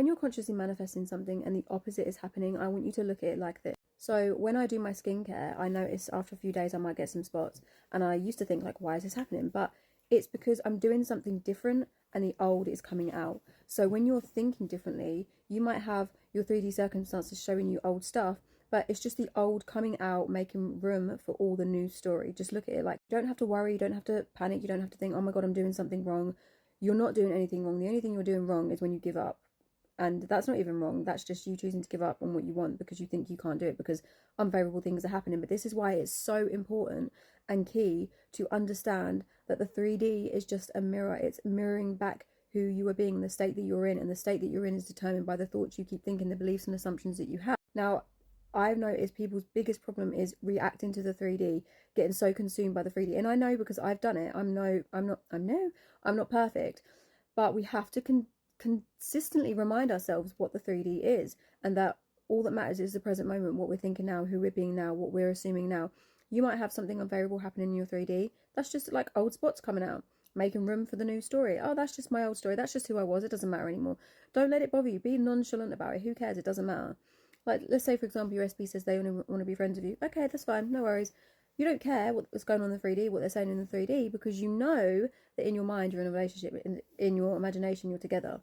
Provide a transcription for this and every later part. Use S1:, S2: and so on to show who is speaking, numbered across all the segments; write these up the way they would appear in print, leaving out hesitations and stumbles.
S1: when you're consciously manifesting something and the opposite is happening, I want you to look at it like this. So when I do my skincare, I notice after a few days I might get some spots, and I used to think like, why is this happening? But it's because I'm doing something different and the old is coming out. So when you're thinking differently, you might have your 3D circumstances showing you old stuff, but it's just the old coming out, making room for all the new story. Just look at it like, you don't have to worry, you don't have to panic, you don't have to think, oh my God, I'm doing something wrong. You're not doing anything wrong. The only thing you're doing wrong is when you give up. And that's not even wrong. That's just you choosing to give up on what you want because you think you can't do it because unfavorable things are happening. But this is why it's so important and key to understand that the 3D is just a mirror. It's mirroring back who you are being, the state that you're in. And the state that you're in is determined by the thoughts you keep thinking, the beliefs and assumptions that you have. Now, I've noticed people's biggest problem is reacting to the 3D, getting so consumed by the 3D. And I know because I've done it. I'm not perfect, but we have to consistently remind ourselves what the 3D is, and that all that matters is the present moment, what we're thinking now, who we're being now, what we're assuming now. You might have something unfavorable happening in your 3D. That's just like old spots coming out, making room for the new story. Oh, that's just my old story. That's just who I was. It doesn't matter anymore. Don't let it bother you. Be nonchalant about it. Who cares? It doesn't matter. Like, let's say, for example, your SB says they only want to be friends with you. Okay, that's fine. No worries. You don't care what's going on in the 3D, what they're saying in the 3D, because you know that in your mind you're in a relationship, in your imagination you're together.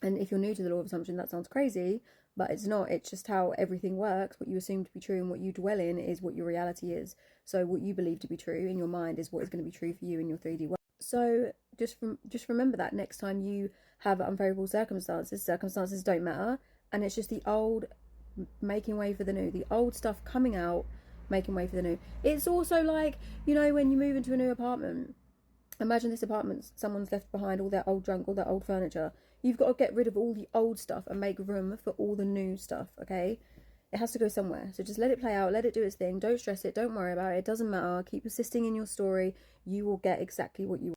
S1: And if you're new to the law of assumption, that sounds crazy, but it's not. It's just how everything works. What you assume to be true and what you dwell in is what your reality is. So what you believe to be true in your mind is what is going to be true for you in your 3D world. So just remember that next time you have unfavorable circumstances don't matter, and it's just the old making way for the new, the old stuff coming out, making way for the new. It's also like, you know, when you move into a new apartment, imagine this apartment, someone's left behind all their old junk, all their old furniture. You've got to get rid of all the old stuff and make room for all the new stuff, okay? It has to go somewhere. So just let it play out, let it do its thing. Don't stress it, don't worry about it. It doesn't matter. Keep persisting in your story. You will get exactly what you want.